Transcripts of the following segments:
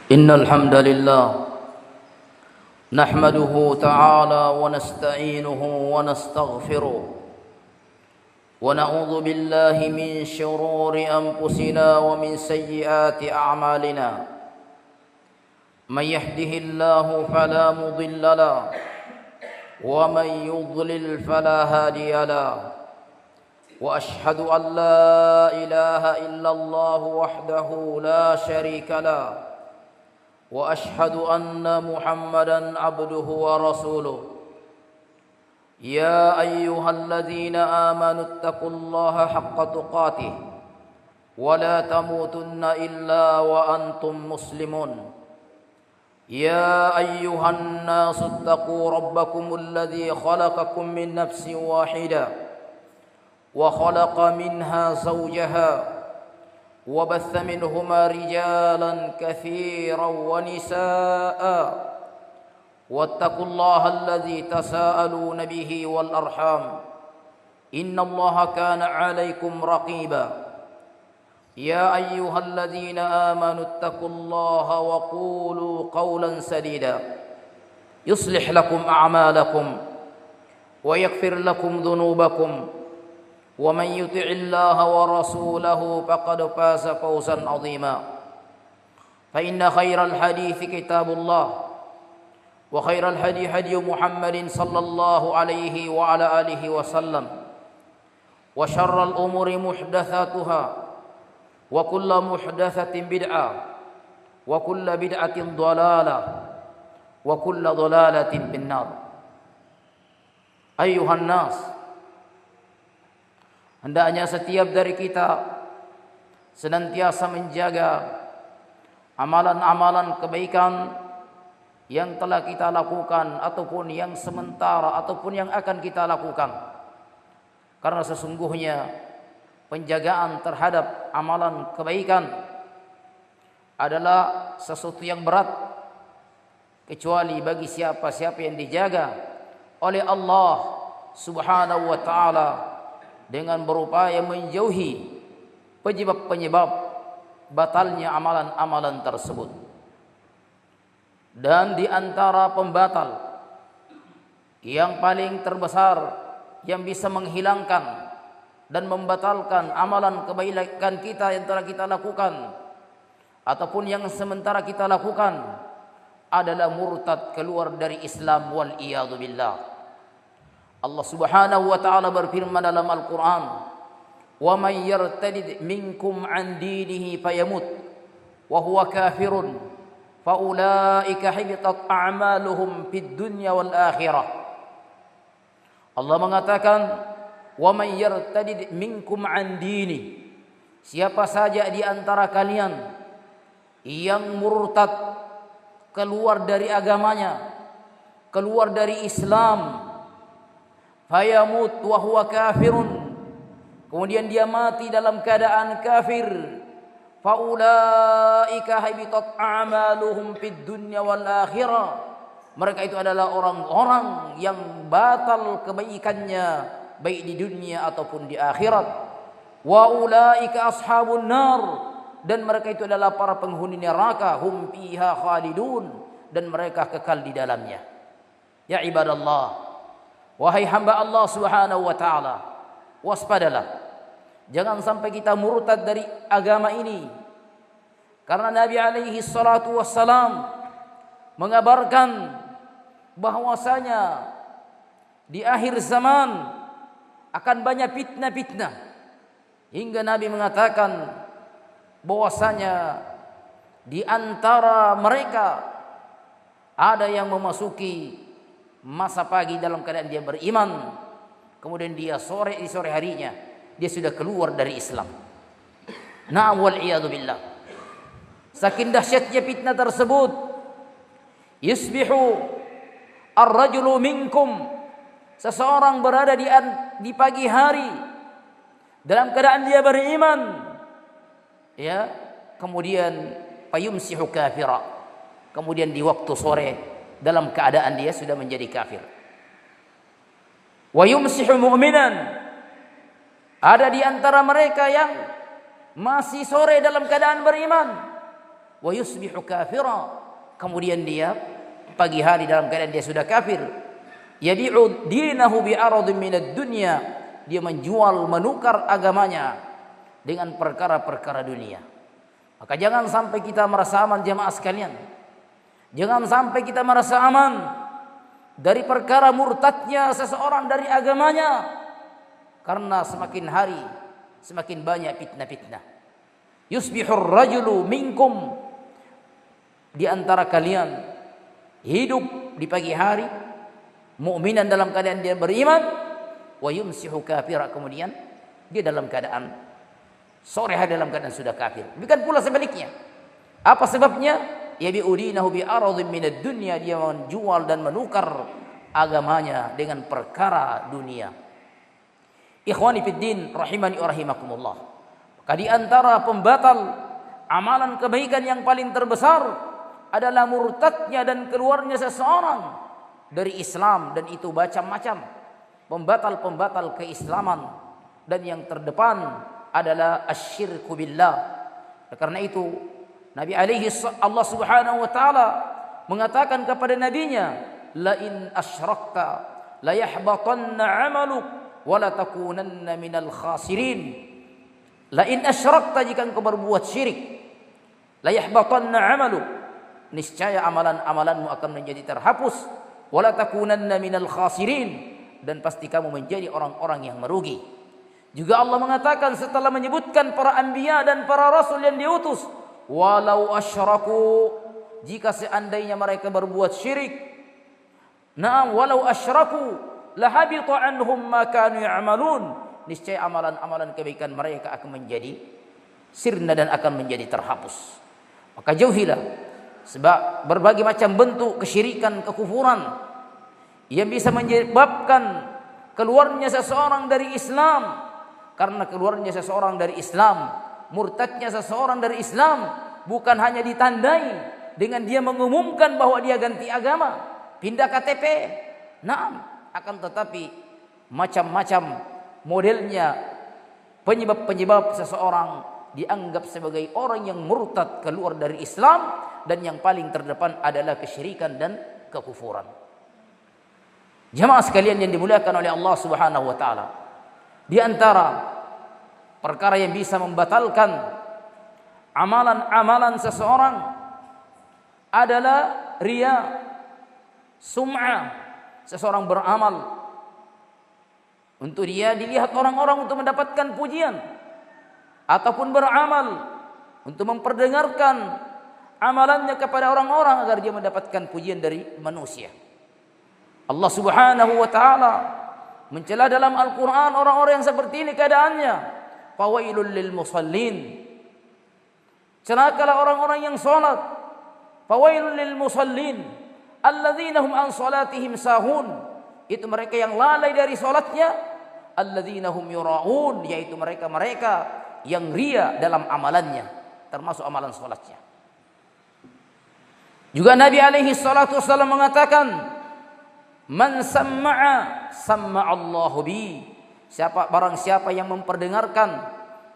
إن الحمد لله نحمده تعالى ونستعينه ونستغفره ونعوذ بالله من شرور أنفسنا ومن سيئات أعمالنا من يهده الله فلا مضل له ومن يضلل فلا هادي له وأشهد أن لا إله إلا الله وحده لا شريك له وأشهد أن محمدا عبده ورسوله يا أيها الذين آمنوا اتقوا الله حق تقاته ولا تموتن إلا وأنتم مسلمون يا أيها الناس اتقوا ربكم الذي خلقكم من نفس واحدة وخلق منها زوجها وبث منهما رجالا كثيرا ونساء واتقوا الله الذي تساءلون به والأرحام إن الله كان عليكم رقيبا يا أيها الذين آمنوا اتقوا الله وقولوا قولا سديدا يصلح لكم أعمالكم ويغفر لكم ذنوبكم ومن يطع الله ورسوله فقد فاز فوزا عظيما فإن خير الحديث كتاب الله وخير الهدي هدي محمد صلى الله عليه وعلى آله وسلم وشر الأمور محدثاتها وكل محدثة بدعة وكل بدعة ضلالة وكل ضلالة في النار أيها الناس. Hendaknya setiap dari kita senantiasa menjaga amalan-amalan kebaikan yang telah kita lakukan ataupun yang sementara ataupun yang akan kita lakukan. Karena sesungguhnya penjagaan terhadap amalan kebaikan adalah sesuatu yang berat kecuali bagi siapa-siapa yang dijaga oleh Allah Subhanahu wa taala dengan berupaya menjauhi penyebab-penyebab batalnya amalan-amalan tersebut. Dan di antara pembatal yang paling terbesar yang bisa menghilangkan dan membatalkan amalan kebaikan kita yang telah kita lakukan ataupun yang sementara kita lakukan adalah murtad, keluar dari Islam, wal iyadu billah. Allah Subhanahu wa taala berfirman dalam Al-Qur'an, "Wa may yartadid minkum 'an dinihi fayamut wa huwa kafirun fa ulaika habitat a'maluhum fid dunya wal akhirah." Allah mengatakan, "Wa may yartadid minkum 'an dini." Siapa saja di antara kalian yang murtad, keluar dari agamanya, keluar dari Islam, fayamut wa huwa kafirun, kemudian dia mati dalam keadaan kafir, faulaika habitat a'maluhum fid dunya wal akhirah, mereka itu adalah orang-orang yang batal kebaikannya baik di dunia ataupun di akhirat. Wa ulaika ashabun nar, dan mereka itu adalah para penghuni neraka, hum fiha khalidun, dan mereka kekal di dalamnya. Ya ibadallah, wahai hamba Allah Subhanahu wa taala, waspadalah, jangan sampai kita murtad dari agama ini. Karena Nabi alaihi salatu wassalam mengabarkan bahwasanya di akhir zaman akan banyak fitnah-fitnah, hingga Nabi mengatakan bahwasanya di antara mereka ada yang memasuki masa pagi dalam keadaan dia beriman, kemudian dia di sore harinya dia sudah keluar dari Islam. Na'am wal iyadu billah. Saking dahsyatnya fitnah tersebut, yusbihu ar-rajulu minkum, seseorang berada di pagi hari dalam keadaan dia beriman, ya, kemudian fayumsihu kafira, kemudian di waktu sore dalam keadaan dia sudah menjadi kafir. Wa yumsihu mu'minan, ada di antara mereka yang masih sore dalam keadaan beriman, wa yusbihu kafira, kemudian dia pagi hari dalam keadaan dia sudah kafir. Yabi'u dinahu bi'aradin minad dunya, dia menjual menukar agamanya dengan perkara-perkara dunia. Maka jangan sampai kita merasa aman jamaah sekalian. Jangan sampai kita merasa aman dari perkara murtadnya seseorang dari agamanya, karena semakin hari semakin banyak fitnah-fitnah. Yusbihur rajulu minkum, di antara kalian hidup di pagi hari mukminan dalam keadaan dia beriman, wa yumsihu kafira, kemudian dia dalam keadaan sore hari dalam keadaan sudah kafir. Bukan pula sebaliknya. Apa sebabnya? Yabi'udinahu bi'aradhin minad dunya, dia menjual dan menukar agamanya dengan perkara dunia. Ikhwani fid din rahimani wa rahimakumullah. Maka di antara pembatal amalan kebaikan yang paling terbesar adalah murtadnya dan keluarnya seseorang dari Islam, dan itu macam-macam pembatal-pembatal keislaman, dan yang terdepan adalah asyirku billah. Karena itu Nabi Allah Subhanahu wa taala mengatakan kepada nabinya, la in asyrakta la yahbatanna 'amaluk wa la takunanna minal khasirin. La in asyrakta, jika engkau berbuat syirik, la yahbatanna 'amaluk, niscaya amalan-amalanmu akan menjadi terhapus, wa la takunanna minal khasirin, dan pasti kamu menjadi orang-orang yang merugi. Juga Allah mengatakan setelah menyebutkan para anbiya dan para rasul yang diutus, walau asyraku, jika seandainya mereka berbuat syirik, na'am walau asyraku lahabita anhum ma kanu ya'malun, niscaya amalan-amalan kebaikan mereka akan menjadi sirna dan akan menjadi terhapus. Maka jauhilah sebab berbagai macam bentuk kesyirikan, kekufuran yang bisa menyebabkan keluarnya seseorang dari Islam. Karena keluarnya seseorang dari Islam, murtadnya seseorang dari Islam, bukan hanya ditandai dengan dia mengumumkan bahwa dia ganti agama, pindah KTP. Naam, akan tetapi macam-macam modelnya penyebab-penyebab seseorang dianggap sebagai orang yang murtad, keluar dari Islam, dan yang paling terdepan adalah kesyirikan dan kekufuran. Jamaah sekalian yang dimuliakan oleh Allah Subhanahu wa taala, di antara perkara yang bisa membatalkan amalan-amalan seseorang adalah riya, sum'ah. Seseorang beramal untuk dia dilihat orang-orang untuk mendapatkan pujian, ataupun beramal untuk memperdengarkan amalannya kepada orang-orang agar dia mendapatkan pujian dari manusia. Allah Subhanahu wa taala mencela dalam Al-Quran orang-orang yang seperti ini keadaannya. Fawailul lil musallin, celakalah orang-orang yang salat. Fawailul lil musallin alladzina hum an salatihim sahun, itu mereka yang lalai dari salatnya. Alladzina hum yura'un, yaitu mereka-mereka yang ria dalam amalannya, termasuk amalan salatnya. Juga Nabi alaihi salatu wasallam mengatakan, man samma'a samma'allahu bi, barang siapa yang memperdengarkan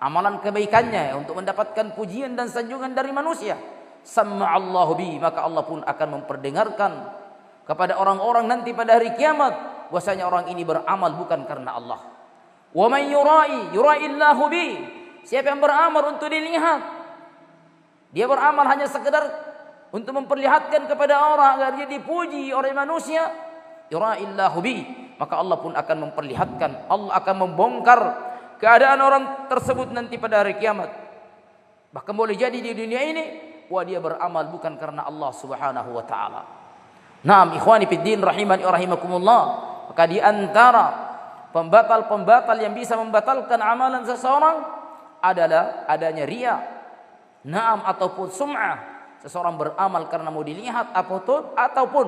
amalan kebaikannya untuk mendapatkan pujian dan sanjungan dari manusia, samma'allahu bi, maka Allah pun akan memperdengarkan kepada orang-orang nanti pada hari kiamat bahwasanya orang ini beramal bukan karena Allah. Wa man yura'illahu bi, siapa yang beramal untuk dilihat, dia beramal hanya sekedar untuk memperlihatkan kepada orang agar dia dipuji oleh manusia, yura'illahu bi, maka Allah pun akan memperlihatkan, Allah akan membongkar keadaan orang tersebut nanti pada hari kiamat. Bahkan boleh jadi di dunia ini, wah dia beramal bukan karena Allah Subhanahu wa taala. Naam ikhwani fid din rahimani wa rahimakumullah, maka di antara pembatal-pembatal yang bisa membatalkan amalan seseorang adalah adanya riya, naam ataupun sum'ah. Seseorang beramal karena mau dilihat ataupun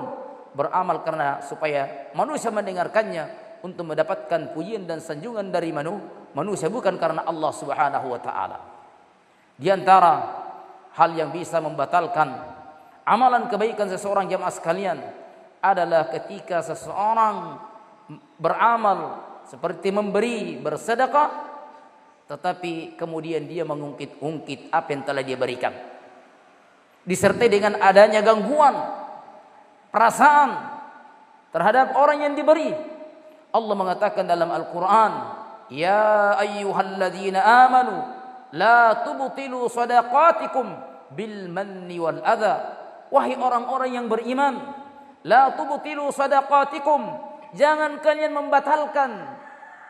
beramal karena supaya manusia mendengarkannya untuk mendapatkan pujian dan sanjungan dari manusia, bukan karena Allah Subhanahu wa taala. Di antara hal yang bisa membatalkan amalan kebaikan seseorang jamaah sekalian adalah ketika seseorang beramal seperti memberi, bersedekah, tetapi kemudian dia mengungkit-ungkit apa yang telah dia berikan. disertai dengan adanya gangguan perasaan terhadap orang yang diberi. Allah mengatakan dalam Al-Quran, ya ayyuhalladzina amanu la tubtilu sadaqatikum bil manni wal adha. Wahai orang-orang yang beriman, la tubtilu sadaqatikum, jangan kalian membatalkan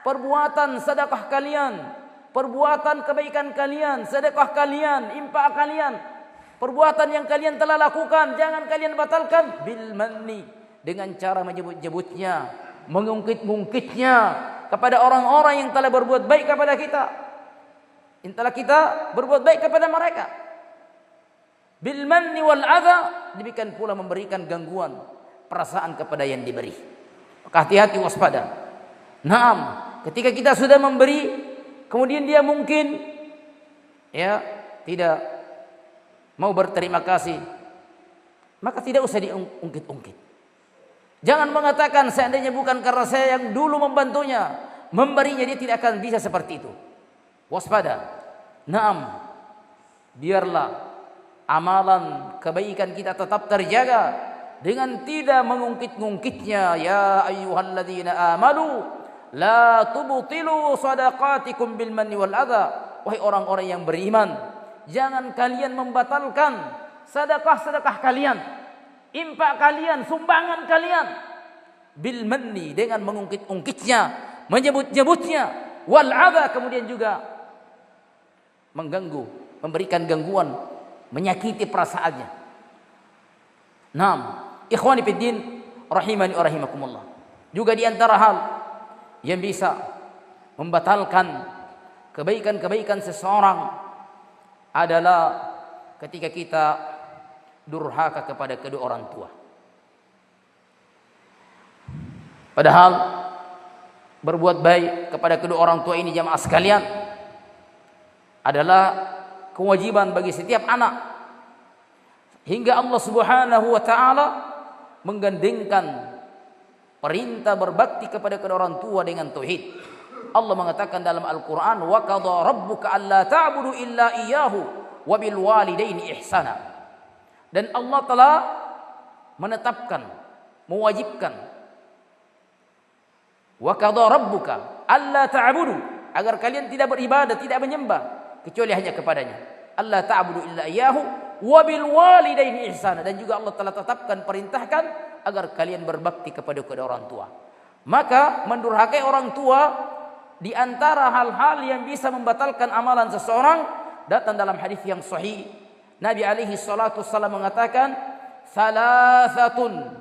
perbuatan sedekah kalian, perbuatan kebaikan kalian, sedekah kalian, infak kalian, perbuatan yang kalian telah lakukan, jangan kalian batalkan bil manni, dengan cara menyebut-nyebutnya, mengungkit-ungkitnya kepada orang-orang yang telah berbuat baik kepada kita, yang telah kita berbuat baik kepada mereka. Bil manni wal adha, demikian pula memberikan gangguan perasaan kepada yang diberi. Maka hati-hati, waspada. Naam, ketika kita sudah memberi, kemudian dia mungkin tidak mau berterima kasih, maka tidak usah diungkit-ungkit. Jangan mengatakan seandainya bukan karena saya yang dulu membantunya, memberinya, dia tidak akan bisa seperti itu. Waspada. Naam, biarlah amalan kebaikan kita tetap terjaga dengan tidak mengungkit-ungkitnya. Ya ayyuhalladzina amanu la tubtilu sadaqatikum bil manni wal adha. Wahai orang-orang yang beriman, jangan kalian membatalkan sedekah-sedekah kalian, infak kalian, sumbangan kalian, bil manni, dengan mengungkit-ungkitnya, menyebut-nyebutnya, wal adha, kemudian juga mengganggu, memberikan gangguan, menyakiti perasaannya. Naam, ikhwani fid din rahimani wa rahimakumullah. Juga di antara hal yang bisa membatalkan kebaikan-kebaikan seseorang adalah ketika kita durhaka kepada kedua orang tua. Padahal berbuat baik kepada kedua orang tua ini, jamaah sekalian, adalah kewajiban bagi setiap anak, hingga Allah Subhanahu wa taala menggandengkan perintah berbakti kepada kedua orang tua dengan tauhid. Allah mengatakan dalam Al-Qur'an, wa qadha rabbuka alla ta'budu illa iyyahu wa bil walidaini ihsana. Dan Allah telah menetapkan, mewajibkan, wa qadha rabbuka alla ta'budu, agar kalian tidak beribadah, tidak menyembah kecuali hanya kepadanya. Allah ta'budu illa iyyahu wa bil walidaini ihsana. Dan juga Allah telah tetapkan, perintahkan agar kalian berbakti kepada kedua orang tua. Maka mendurhakai orang tua di antara hal-hal yang bisa membatalkan amalan seseorang. Datang dalam hadis yang sahih, Nabi alaihi salatu wassalam mengatakan, salasatun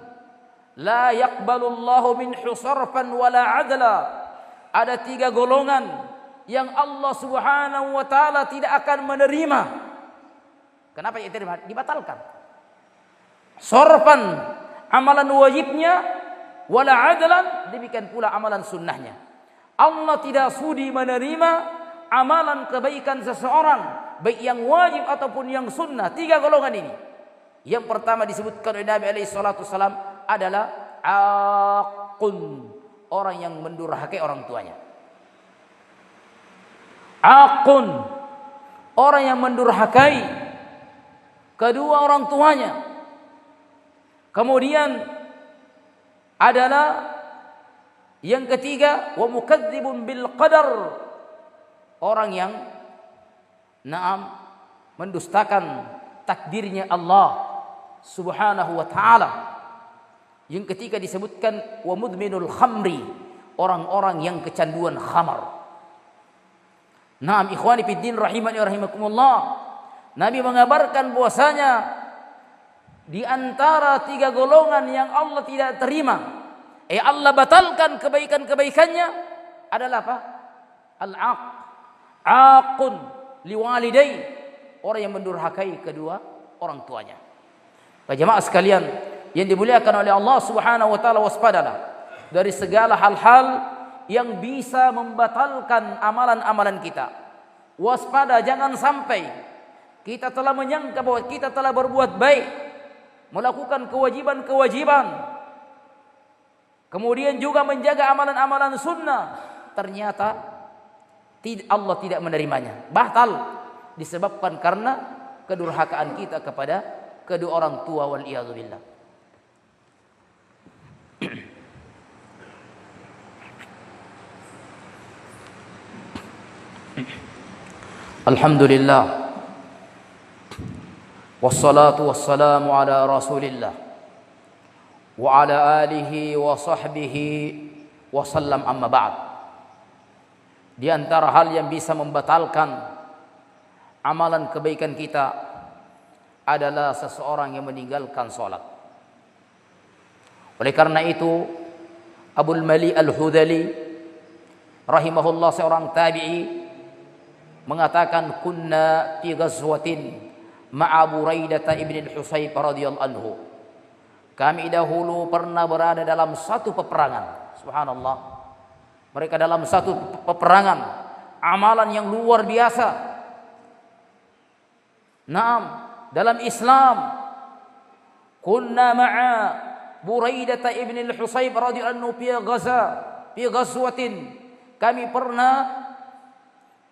la yaqbalullahu minhu sarfan wala adla. Ada 3 golongan yang Allah Subhanahu wa taala tidak akan menerima. Kenapa tidak terima? Dibatalkan. Sarfan, amalan wajibnya, wala adlan, demikian pula amalan sunnahnya. Allah tidak sudi menerima amalan kebaikan seseorang, baik yang wajib ataupun yang sunnah. 3 golongan ini. Yang pertama disebutkan oleh Nabi alaihi salatu wasallam adalah aqun, orang yang mendurhakai orang tuanya. Aqun, orang yang mendurhakai kedua orang tuanya. Kemudian adalah yang ketiga, wa mukadzibun bil qadar, orang yang mendustakan takdirnya Allah Subhanahu wa taala. Yang ketiga disebutkan wa mudminul khamri, orang-orang yang kecanduan khamar. Naam, ikhwani fid din rahimani wa rahimakumullah. Nabi mengabarkan bahwasanya di antara 3 golongan yang Allah tidak terima, Allah batalkan kebaikan-kebaikannya, adalah apa? Aqun liwalidai, orang yang mendurhakai kedua orang tuanya. Jemaah sekalian yang dimuliakan oleh Allah Subhanahu wa taala, waspadalah dari segala hal-hal yang bisa membatalkan amalan-amalan kita. Waspada, jangan sampai kita telah menyangka bahwa kita telah berbuat baik, melakukan kewajiban-kewajiban, kemudian juga menjaga amalan-amalan sunnah, ternyata Allah tidak menerimanya. Batal disebabkan karena kedurhakaan kita kepada kedua orang tua wal iyadzubillah. Alhamdulillah wassalatu wassalamu ala rasulillah wa ala alihi wa sahbihi wa sallam, amma ba'd. Di antara hal yang bisa membatalkan amalan kebaikan kita adalah seseorang yang meninggalkan salat. Oleh karena itu Abul Mali Al-Hudali rahimahullah, seorang tabi'i, mengatakan kunna fi ghazwatin ma'a Buraidah ibn al-Husayb radhiyallahu anhu. Kami dahulu pernah berada dalam satu peperangan. Subhanallah. Mereka dalam satu peperangan, amalan yang luar biasa. Naam, dalam Islam kunna ma'a Buraidah ibn al-Husayb radhiyallahu anhu fi ghazwatin. Kami pernah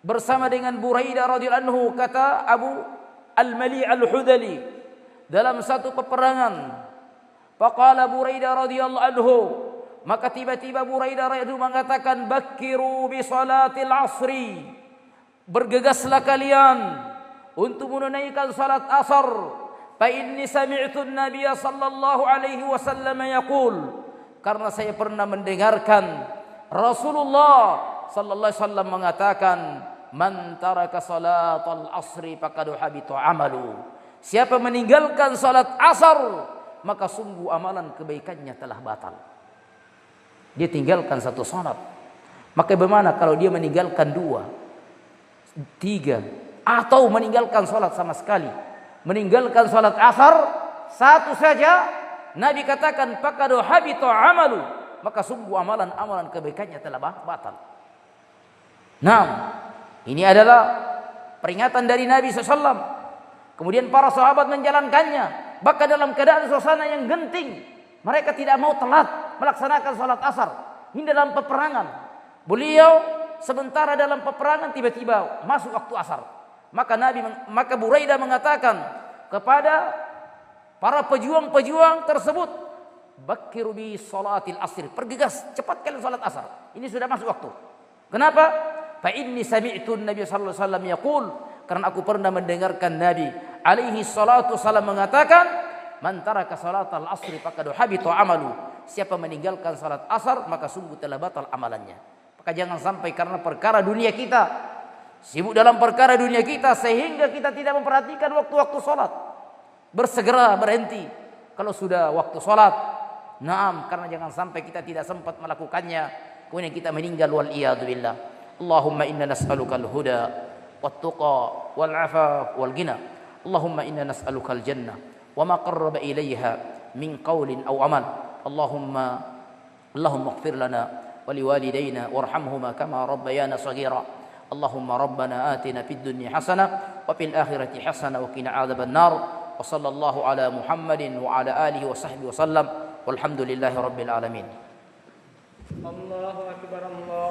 bersama dengan Buraidah radhiyallahu anhu, kata Abu Al-Mali Al-Hudali, dalam satu peperangan. Faqala Buraidah radhiyallahu anhu, maka tiba-tiba Buraidah radhiyallahu anhu mengatakan, "Bakkiru bi salatil asri." Bergegaslah kalian untuk menunaikan salat asar. Fa inni sami'tu an-nabiy sallallahu alaihi wasallam yaqul, karena saya pernah mendengarkan Rasulullah sallallahu alaihi wasallam mengatakan, "Man taraka salatal asri faqad habita amalu." Siapa meninggalkan salat asar, maka sungguh amalan kebaikannya telah batal. Dia tinggalkan satu salat. Maka bagaimana kalau dia meninggalkan 2, 3, atau meninggalkan salat sama sekali? Meninggalkan salat asar satu saja, Nabi katakan faqad habita amalu, maka sungguh amalan kebaikannya telah batal. Nah, ini adalah peringatan dari Nabi SAW. Kemudian para sahabat menjalankannya, bahkan dalam keadaan suasana yang genting. Mereka tidak mau telat melaksanakan salat asar. Ini dalam peperangan. Beliau sementara dalam peperangan, tiba-tiba masuk waktu asar. Maka Buraidah mengatakan kepada para pejuang-pejuang tersebut, "Bakkiru bi salatil asr." Pergegas, cepat kalian salat asar. Ini sudah masuk waktu. Kenapa? Fa inni sami'tu an-nabiy sallallahu alaihi wasallam yaqul, karena aku pernah mendengarkan Nabi alaihi salatu wasallam mengatakan, "Man taraka salatal asri faqad habita amalu." Siapa meninggalkan salat asar, maka sungguh telah batal amalannya. Maka jangan sampai karena perkara dunia kita, sibuk dalam perkara dunia kita, sehingga kita tidak memperhatikan waktu-waktu salat. Bersegera berhenti kalau sudah waktu salat. Naam, karena jangan sampai kita tidak sempat melakukannya, kemudian kita meninggal wal iyadu billah. Allahumma inna nas'aluka al-huda wat-tuqa wal-'afaf wal-ghina. Allahumma inna nas'aluka al-jannah wa ma qarraba ilayha min qawlin aw amal. Allahumma ighfir lana wa liwalidayna warhamhuma kama rabbayana shaghira. Allahumma rabbana atina fid dunya hasanah wa fil akhirati hasanah wa qina adzaban nar. Wa sallallahu ala Muhammadin wa ala alihi wa sahbihi wa sallam. Walhamdulillahi rabbil alamin. Allahu akbar. Allah